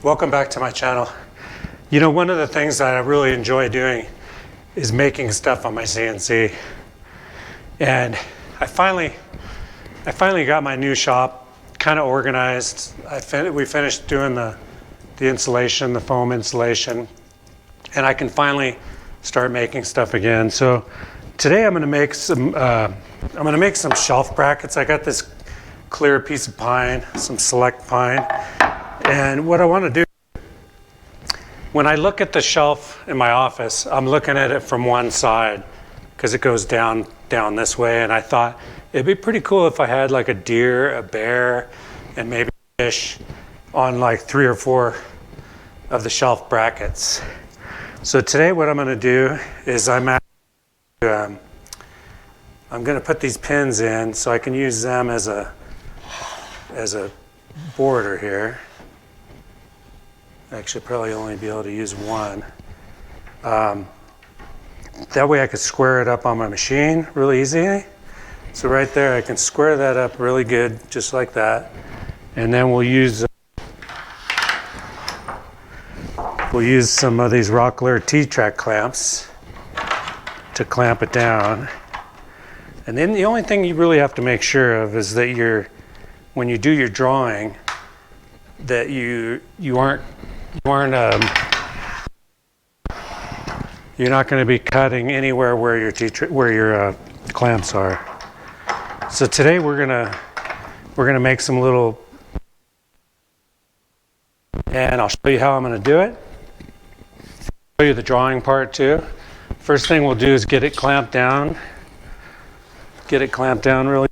Welcome back to my channel. You know, one of the things that I really enjoy doing is making stuff on my CNC. And I finally got my new shop kind of organized. We finished doing the insulation, the foam insulation, and I can finally start making stuff again. So today I'm going to make some shelf brackets. I got this clear piece of pine, some select pine. And what I want to do, when I look at the shelf in my office, I'm looking at it from one side because it goes down this way. And I thought it'd be pretty cool if I had like a deer, a bear, and maybe a fish on like 3 or 4 of the shelf brackets. So today what I'm going to do is I'm going to put these pins in so I can use them as a border here. Actually, probably only be able to use one. That way I could square it up on my machine really easy. So right there, I can square that up really good, just like that. And then we'll use some of these Rockler T-track clamps to clamp it down. And then the only thing you really have to make sure of is that when you do your drawing, that you're not going to be cutting anywhere where your clamps are. So today we're gonna make some little, and I'll show you how I'm going to do it. Show you the drawing part too. First thing we'll do is get it clamped down. Get it clamped down really.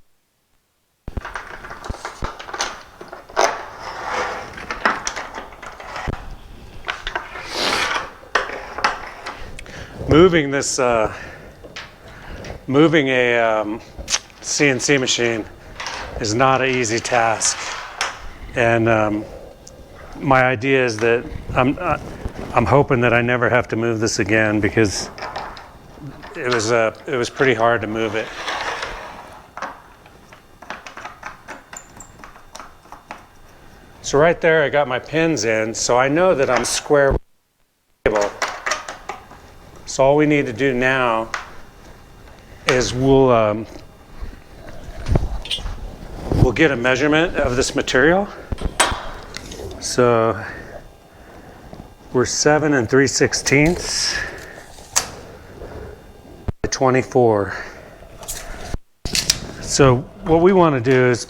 Moving a CNC machine is not an easy task, and my idea is that I'm hoping that I never have to move this again because it was pretty hard to move it. So right there, I got my pins in, so I know that I'm square with the table. So all we need to do now is we'll get a measurement of this material. So we're 7 3/16 by 24. So what we want to do is,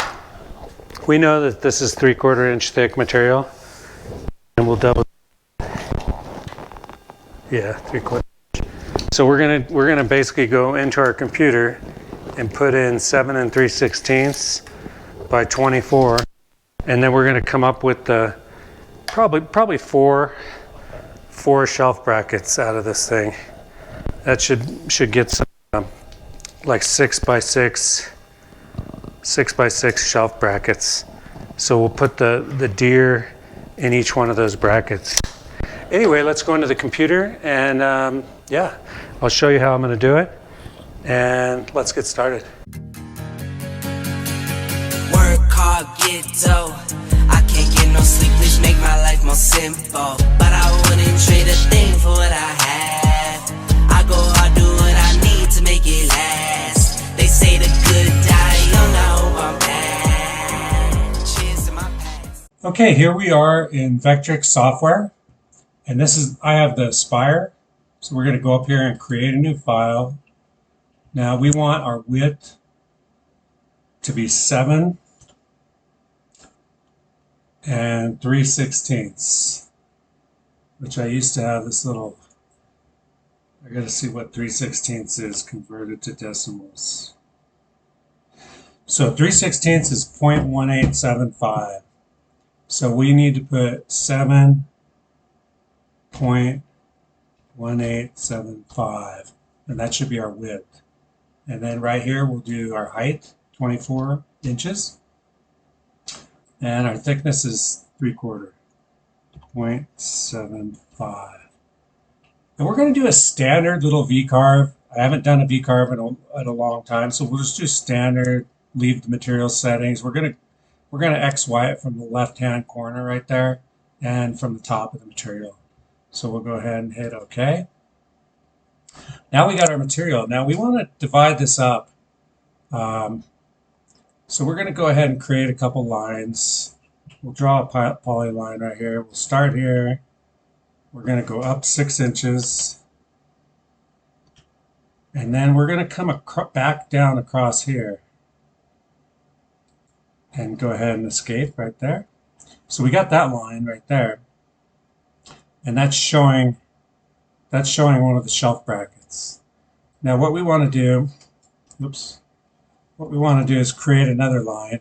we know that this is 3/4 inch thick material, and we'll double. Yeah, 3/4. So we're gonna basically go into our computer and put in 7 3/16 by 24, and then we're gonna come up with the probably four shelf brackets out of this thing. That should get some like 6 by 6 shelf brackets. So we'll put the deer in each one of those brackets. Anyway, let's go into the computer and yeah, I'll show you how I'm going to do it, and let's get started. Work hard, get dough. I can't get no sleep, please make my life more simple. But I wouldn't trade a thing for what I have. I go hard, do what I need to make it last. They say the good die young, I hope I'm back. Cheers to my past. Okay, here we are in Vectrix software, and I have the Spire. So we're going to go up here and create a new file. Now we want our width to be 7 3/16, which I used to have this little, I got to see what 3/16 is converted to decimals. So 3/16 is 0.1875. So we need to put 7.1875, and that should be our width. And then right here we'll do our height, 24 inches, and our thickness is 3/4, 0.75. And we're going to do a standard little V-carve. I haven't done a V-carve in a long time, so we'll just do standard, leave the material settings. We're going to XY it from the left-hand corner right there. and from the top of the material. So we'll go ahead and hit OK. Now we got our material. Now we want to divide this up. So we're going to go ahead and create a couple lines. We'll draw a poly line right here. We'll start here. We're going to go up 6 inches. And then we're going to come back down across here. And go ahead and escape right there. So we got that line right there. And that's showing one of the shelf brackets. Now what we want to do, what we want to do is create another line.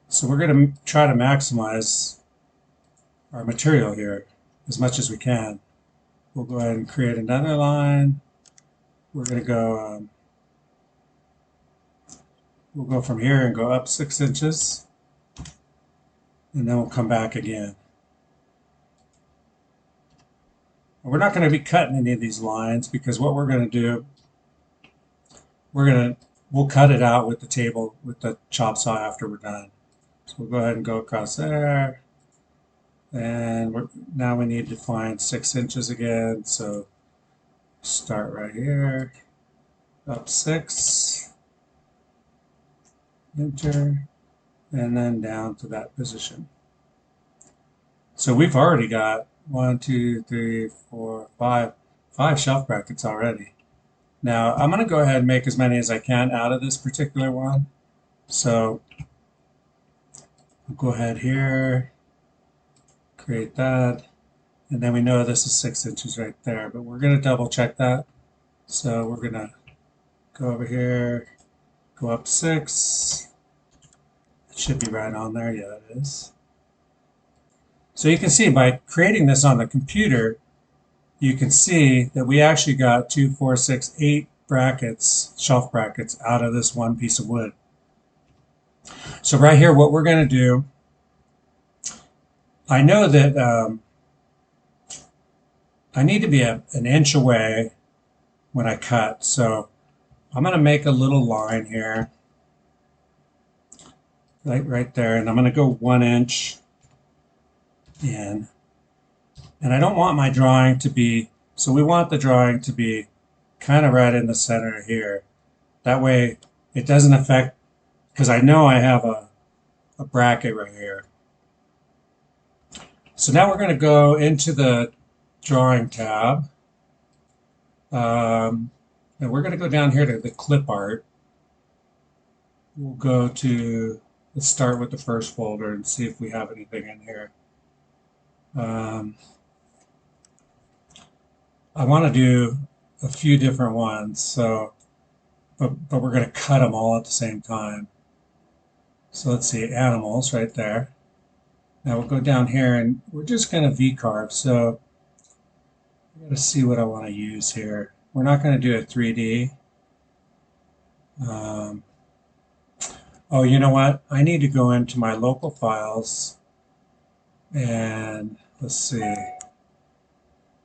So we're going to try to maximize our material here as much as we can. We'll go ahead and create another line. We're going to go, we'll go from here and go up 6 inches. And then we'll come back again. We're not going to be cutting any of these lines because what we're going to do, we'll cut it out with the table, with the chop saw after we're done. So we'll go ahead and go across there. And now we need to find 6 inches again. So start right here, up 6, enter, and then down to that position. So we've already got 1, 2, 3, 4, 5 shelf brackets already. Now I'm going to go ahead and make as many as I can out of this particular one. So I'll go ahead here, create that, and then we know this is 6 inches right there, but we're going to double check that. So we're going to go over here, go up 6. It should be right on there. Yeah, it is. So you can see by creating this on the computer, you can see that we actually got 2, 4, 6, 8 brackets, shelf brackets, out of this one piece of wood. So right here, what we're going to do, I know that I need to be an inch away when I cut. So I'm going to make a little line here, right there, and I'm going to go 1 inch in. And I don't want my drawing to be, so we want the drawing to be kind of right in the center here. That way it doesn't affect, because I know I have a bracket right here. So now we're going to go into the drawing tab. And we're going to go down here to the clip art. We'll go to, let's start with the first folder and see if we have anything in here. I want to do a few different ones, so but we're going to cut them all at the same time. So let's see, animals right there. Now we'll go down here and we're just going to V-carve. So I got to see what I want to use here. We're not going to do a 3D. Oh, you know what? I need to go into my local files and let's see.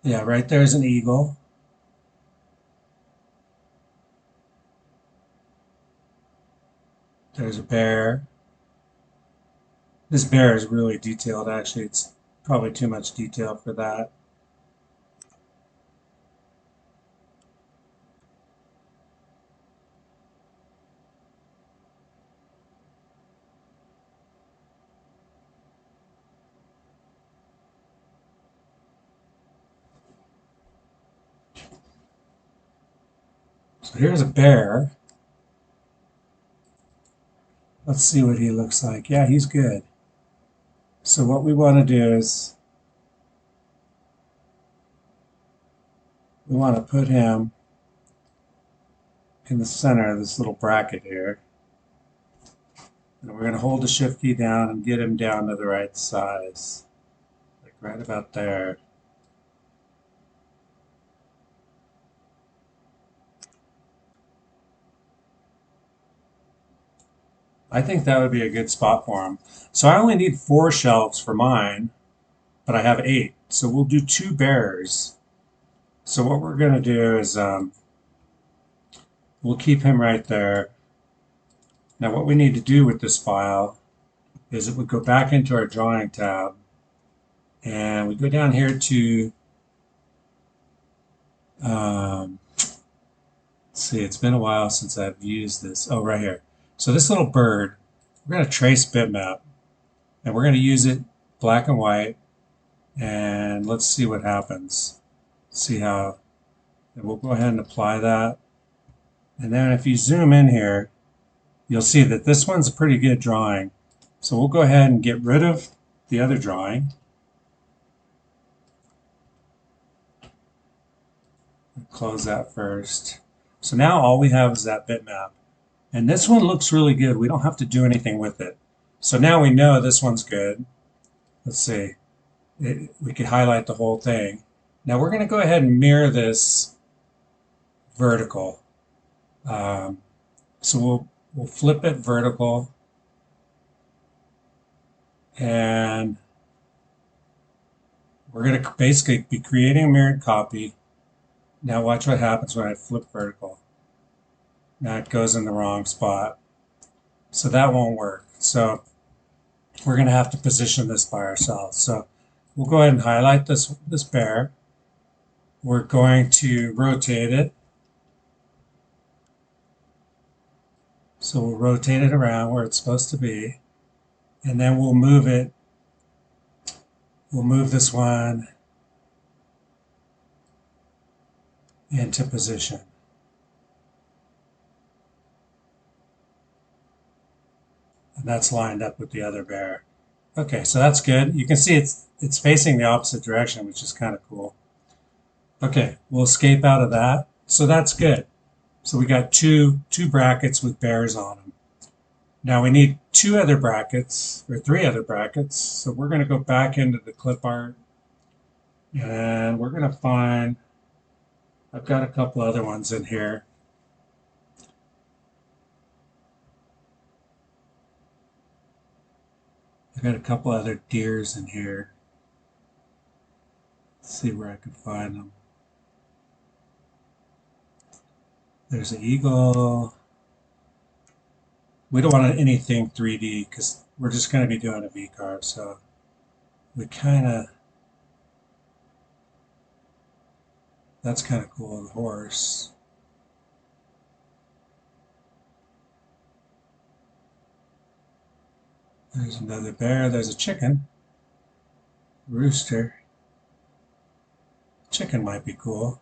Yeah, right there's an eagle. There's a bear. This bear is really detailed, actually. It's probably too much detail for that. So here's a bear. Let's see what he looks like. Yeah, he's good. So what we want to do is we want to put him in the center of this little bracket here. And we're going to hold the shift key down and get him down to the right size. Like right about there. I think that would be a good spot for him. So I only need 4 shelves for mine, but I have 8. So we'll do 2 bears. So what we're going to do is we'll keep him right there. Now what we need to do with this file is that we go back into our drawing tab and we go down here to, let's see, it's been a while since I've used this. Oh, right here. So this little bird, we're going to trace bitmap and we're going to use it black and white, and let's see what happens. See how, and we'll go ahead and apply that. And then if you zoom in here, you'll see that this one's a pretty good drawing. So we'll go ahead and get rid of the other drawing. Close that first. So now all we have is that bitmap. And this one looks really good. We don't have to do anything with it. So now we know this one's good. Let's see. We could highlight the whole thing. Now we're going to go ahead and mirror this vertical. So we'll flip it vertical. And we're going to basically be creating a mirrored copy. Now watch what happens when I flip vertical. Now it goes in the wrong spot. So that won't work. So we're going to have to position this by ourselves. So we'll go ahead and highlight this bear. We're going to rotate it. So we'll rotate it around where it's supposed to be. And then we'll move it. We'll move this one into position. And that's lined up with the other bear. Okay, so that's good. You can see it's facing the opposite direction, which is kind of cool. Okay, we'll escape out of that. So that's good. So we got two brackets with bears on them. Now we need two other brackets, or three other brackets. So we're going to go back into the clip art, and we're going to find, I've got a couple other ones in here. I've got a couple other deers in here. Let's see where I can find them. There's an eagle. We don't want anything 3D because we're just going to be doing a V-carve. So we kind of, that's kind of cool, the horse. There's another bear. There's a chicken. Rooster. Chicken might be cool.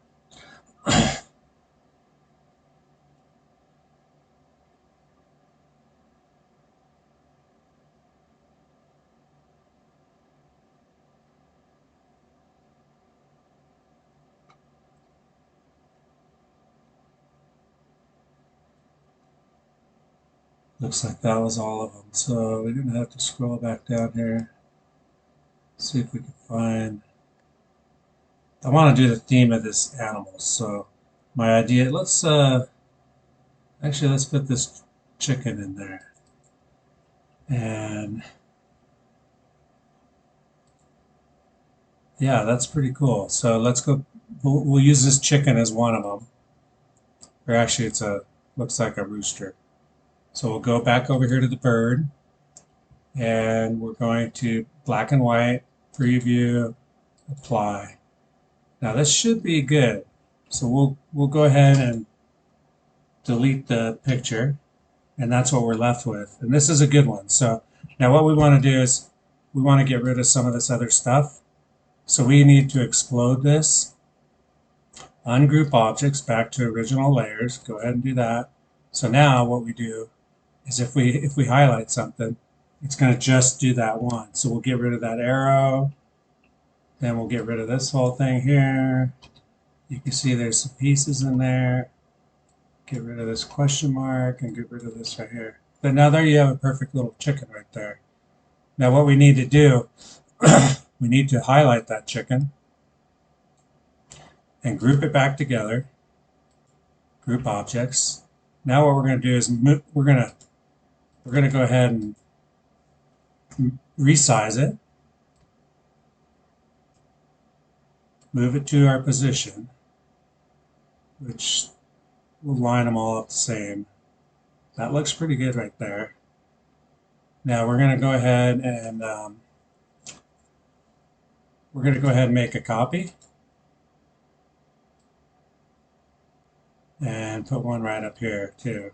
Looks like that was all of them. So we're going to have to scroll back down here. See if we can find. I want to do the theme of this animal. So my idea, let's actually let's put this chicken in there. And yeah, that's pretty cool. So let's go, we'll use this chicken as one of them. Or actually it's looks like a rooster. So we'll go back over here to the bird, and we're going to black and white, preview, apply. Now this should be good. So we'll go ahead and delete the picture, and that's what we're left with. And this is a good one. So now what we want to do is we want to get rid of some of this other stuff. So we need to explode this, ungroup objects back to original layers. Go ahead and do that. So now what we do is if we highlight something, it's going to just do that one. So we'll get rid of that arrow. Then we'll get rid of this whole thing here. You can see there's some pieces in there. Get rid of this question mark and get rid of this right here. But now there you have a perfect little chicken right there. Now what we need to do, we need to highlight that chicken and group it back together. Group objects. Now what we're going to do is we're going to go ahead and resize it. Move it to our position, which will line them all up the same. That looks pretty good right there. Now we're going to go ahead and make a copy and put one right up here too.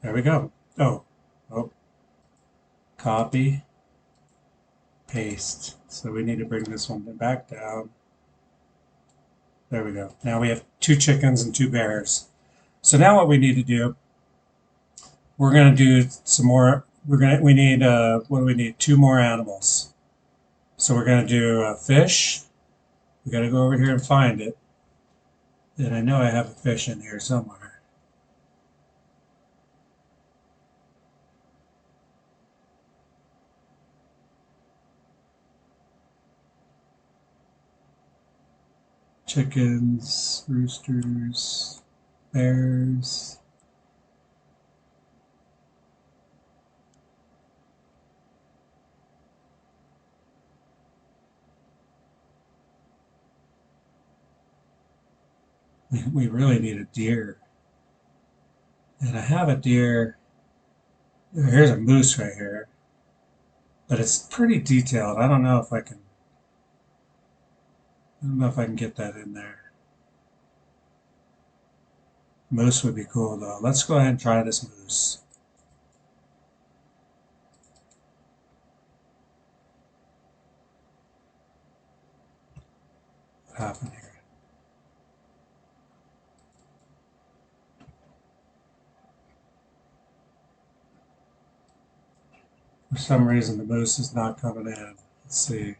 There we go. Oh, copy, paste. So we need to bring this one back down. There we go. Now we have 2 chickens and 2 bears. So now what we need to do, we're going to do some more. We need, what do we need? 2 more animals. So we're going to do a fish. We got to go over here and find it. And I know I have a fish in here somewhere. Chickens, roosters, bears. We really need a deer. And I have a deer. Here's a moose right here. But it's pretty detailed. I don't know if I can get that in there. Moose would be cool though. Let's go ahead and try this moose. What happened here? For some reason the moose is not coming in. Let's see.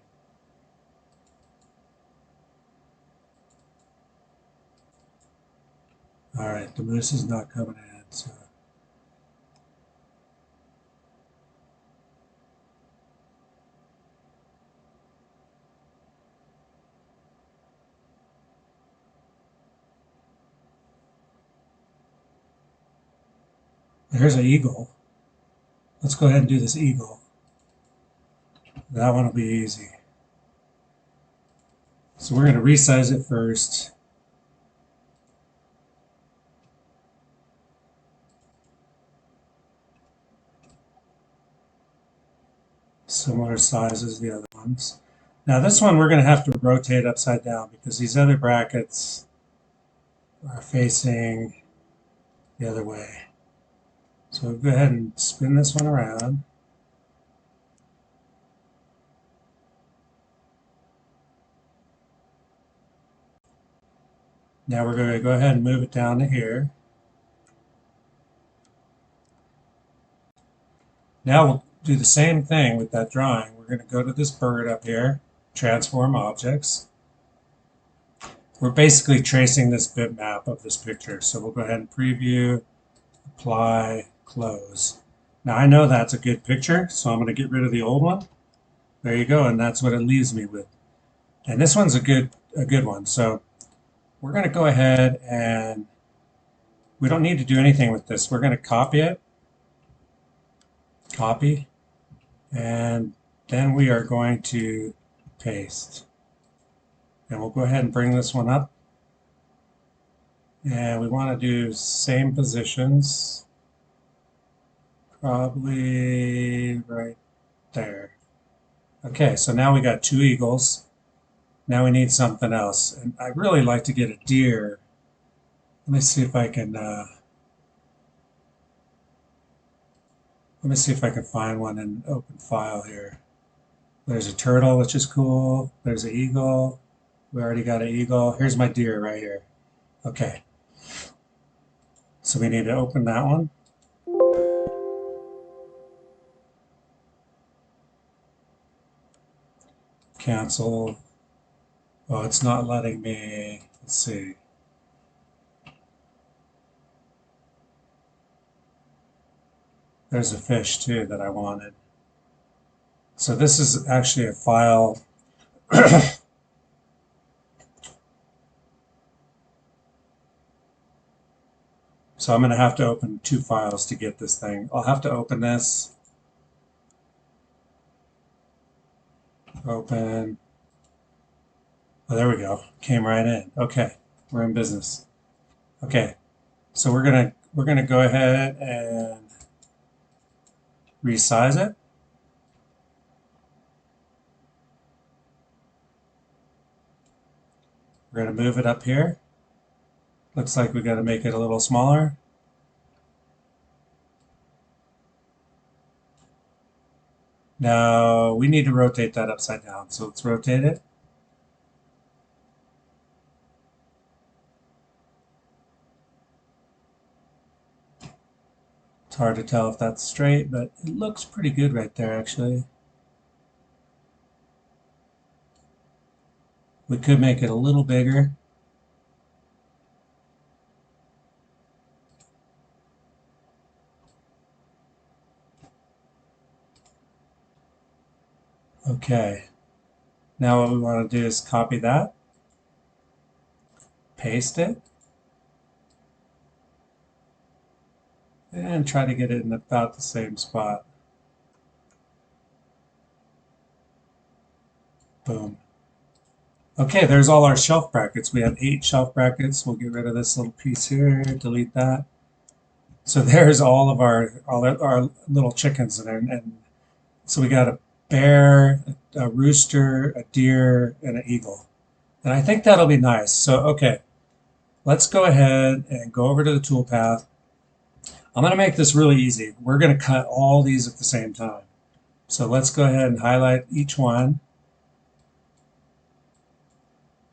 All right, the moose is not coming in. So there's an eagle. Let's go ahead and do this eagle. That one will be easy. So we're going to resize it first. Similar size as the other ones. Now this one we're going to have to rotate upside down because these other brackets are facing the other way. So we'll go ahead and spin this one around. Now we're going to go ahead and move it down to here. Now we'll do the same thing with that drawing. We're going to go to this bird up here, transform objects. We're basically tracing this bitmap of this picture. So we'll go ahead and preview, apply, close. Now I know that's a good picture, so I'm going to get rid of the old one. There you go, and that's what it leaves me with. And this one's a good one. So we're going to go ahead and we don't need to do anything with this. We're going to copy it, copy, and then we are going to paste. And we'll go ahead and bring this one up. And we want to do same positions, probably right there. Okay, so now we got 2 eagles. Now we need something else. And I'd really like to get a deer. Let me see if I can find one in open file here. There's a turtle, which is cool. There's an eagle. We already got an eagle. Here's my deer right here. Okay. So we need to open that one. Cancel. Oh, it's not letting me. Let's see. There's a fish too that I wanted. So this is actually a file. So I'm going to have to open 2 files to get this thing. I'll have to open this. Open. Oh, there we go. Came right in. Okay, we're in business. Okay, So we're gonna go ahead and resize it. We're gonna move it up here. Looks like we got to make it a little smaller. Now we need to rotate that upside down. So let's rotate it. It's hard to tell if that's straight, but it looks pretty good right there, actually. We could make it a little bigger. Okay. Now what we want to do is copy that, paste it, and try to get it in about the same spot. Boom. Okay, there's all our shelf brackets. We have 8 shelf brackets. We'll get rid of this little piece here, delete that. So there's all of our little chickens in there. And so we got a bear, a rooster, a deer, and an eagle. And I think that'll be nice. So, okay, let's go ahead and go over to the toolpath. I'm going to make this really easy. We're going to cut all these at the same time. So let's go ahead and highlight each one.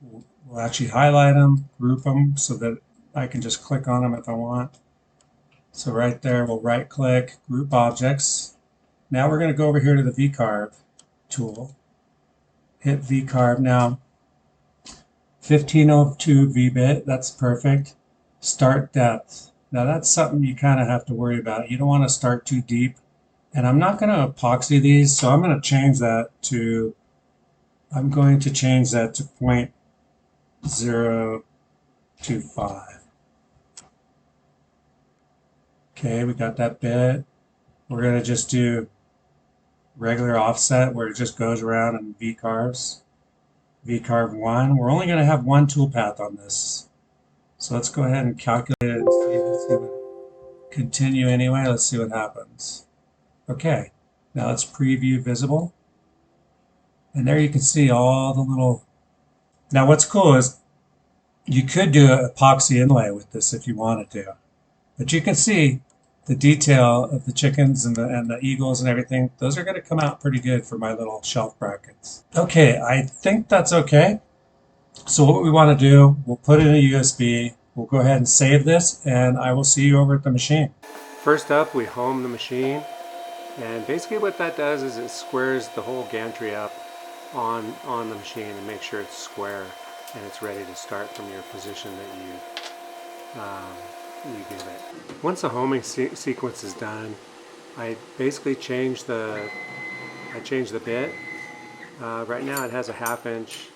We'll actually highlight them, group them so that I can just click on them if I want. So right there, we'll right click, group objects. Now we're going to go over here to the VCarve tool. Hit VCarve now. 1502 VBit, that's perfect. Start depth. Now that's something you kind of have to worry about. You don't want to start too deep. And I'm not going to epoxy these, so I'm going to change that to, I'm going to change that to 0.025. Okay, we got that bit. We're going to just do regular offset where it just goes around and V-carves. V-carve 1. We're only going to have one toolpath on this. So let's go ahead and calculate it and see what, continue anyway. Let's see what happens. Okay, now let's preview visible. And there you can see all the little... Now what's cool is you could do an epoxy inlay with this if you wanted to. But you can see the detail of the chickens and the eagles and everything. Those are going to come out pretty good for my little shelf brackets. Okay, I think that's okay. So what we want to do, we'll put it in a USB. We'll go ahead and save this, and I will see you over at the machine. First up, we home the machine. And basically what that does is it squares the whole gantry up on the machine and makes sure it's square and it's ready to start from your position that you give it. Once the homing sequence is done, I basically change the bit. Right now it has a 1/2 inch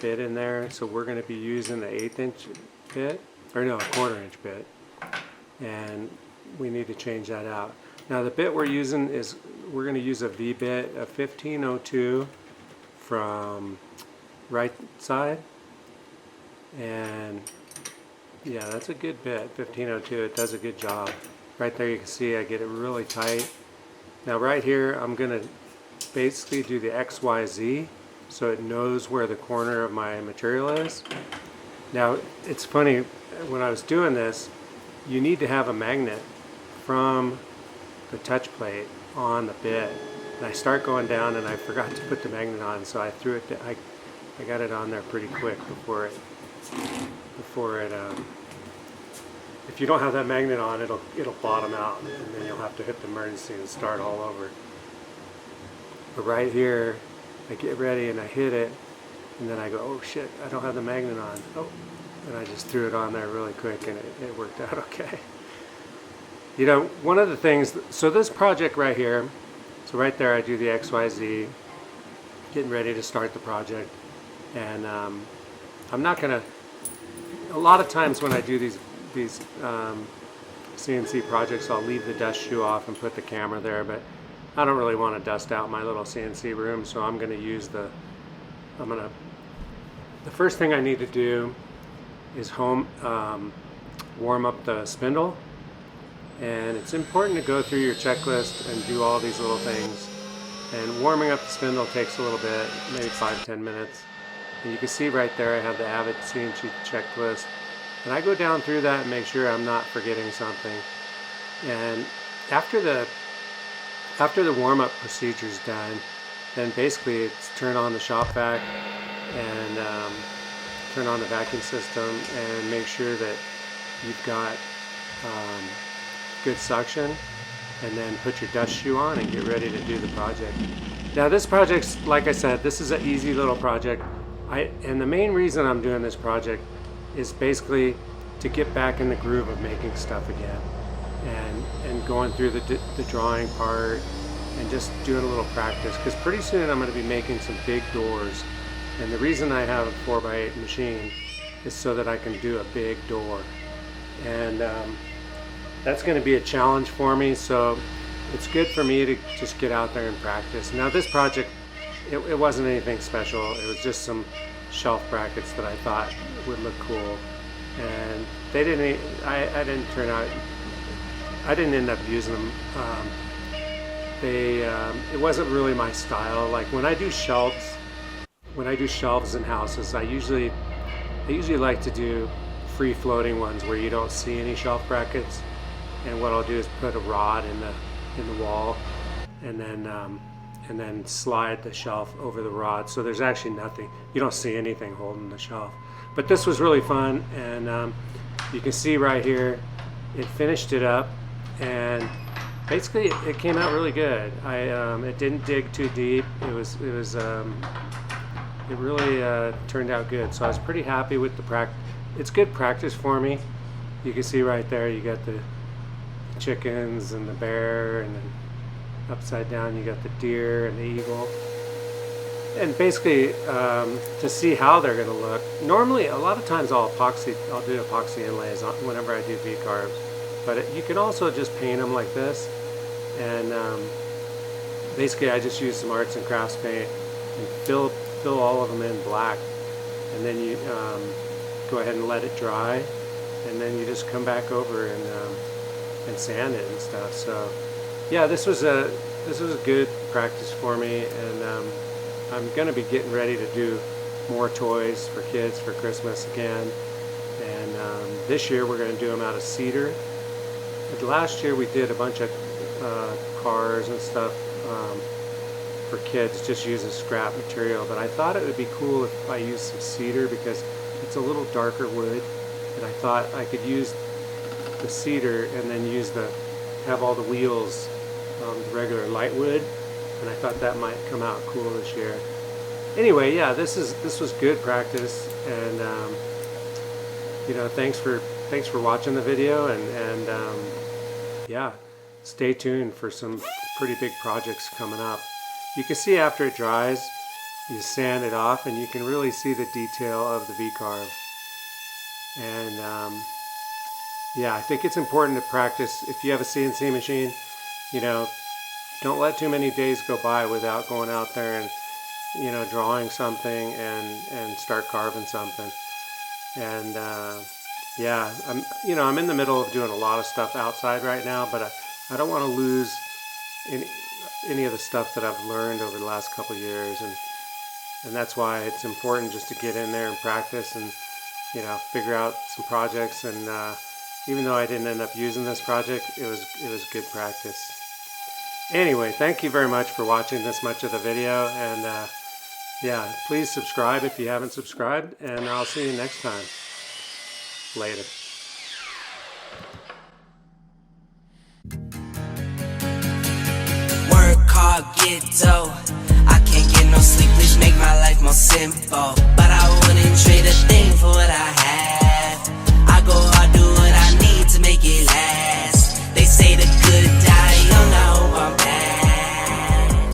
bit in there, so we're going to be using the 1/8 inch bit, or no, a 1/4 inch bit, and we need to change that out. Now the bit we're using is, we're going to use a V bit, a 1502 from right side, and yeah, that's a good bit, 1502. It does a good job. Right there you can see I get it really tight. Now right here I'm going to basically do the XYZ so it knows where the corner of my material is. Now it's funny, when I was doing this, you need to have a magnet from the touch plate on the bit. And I start going down and I forgot to put the magnet on, so I threw it, I got it on there pretty quick before it if you don't have that magnet on, it'll bottom out, and then you'll have to hit the emergency and start all over. But right here, I get ready and I hit it, and then I go, oh shit, I don't have the magnet on. Oh, and I just threw it on there really quick, and it worked out okay. You know, one of the things, so this project right here, so right there I do the XYZ, getting ready to start the project, and I'm not gonna, a lot of times when I do these CNC projects, I'll leave the dust shoe off and put the camera there, but I don't really want to dust out my little CNC room, so I'm going to use the first thing I need to do is home warm up the spindle. And it's important to go through your checklist and do all these little things. And warming up the spindle takes a little bit, maybe 5-10 minutes. And you can see right there I have the Avid Cnc checklist. And I go down through that and make sure I'm not forgetting something. And after the warm-up procedure is done, then basically it's turn on the shop vac and turn on the vacuum system and make sure that you've got good suction, and then put your dust shoe on and get ready to do the project. Now this project's, like I said, this is an easy little project. And the main reason I'm doing this project is basically to get back in the groove of making stuff again, and going through the drawing part and just doing a little practice, because pretty soon I'm going to be making some big doors. And the reason I have a 4x8 machine is so that I can do a big door, and that's going to be a challenge for me, so it's good for me to just get out there and practice. Now this project, it wasn't anything special. It was just some shelf brackets that I thought would look cool, and they didn't. I didn't turn out. I didn't end up using them. It wasn't really my style. Like when I do shelves in houses, I usually like to do free floating ones where you don't see any shelf brackets. And what I'll do is put a rod in the wall, and then slide the shelf over the rod, so there's actually nothing. You don't see anything holding the shelf. But this was really fun, and you can see right here, it finished it up, and basically it came out really good. It didn't dig too deep. It really turned out good. So I was pretty happy with the practice. It's good practice for me. You can see right there, you got the chickens and the bear, and then upside down you got the deer and the eagle. And basically to see how they're going to look, normally a lot of times I'll do epoxy inlays whenever I do V-carves, but you can also just paint them like this. And basically I just use some arts and crafts paint and fill all of them in black, and then you go ahead and let it dry, and then you just come back over and sand it and stuff. So yeah, this was a good practice for me, and I'm gonna be getting ready to do more toys for kids for Christmas again. And this year we're gonna do them out of cedar. But last year we did a bunch of cars and stuff for kids just using scrap material, but I thought it would be cool if I used some cedar because it's a little darker wood, and I thought I could use the cedar and then have all the wheels the regular light wood, and I thought that might come out cool this year. Anyway, yeah, this was good practice, and you know, thanks for watching the video, and yeah, stay tuned for some pretty big projects coming up. You can see after it dries, you sand it off, and you can really see the detail of the V-carve. And yeah, I think it's important to practice. If you have a CNC machine, you know, don't let too many days go by without going out there and, you know, drawing something and start carving something. And yeah, I'm in the middle of doing a lot of stuff outside right now, but I don't want to lose any of the stuff that I've learned over the last couple of years, and that's why it's important just to get in there and practice and, you know, figure out some projects. And even though I didn't end up using this project, it was good practice. Anyway, thank you very much for watching this much of the video, and yeah, please subscribe if you haven't subscribed, and I'll see you next time. Later. Work hard, get dough. I can't get no sleep, please make my life more simple. But I wouldn't trade a thing for what I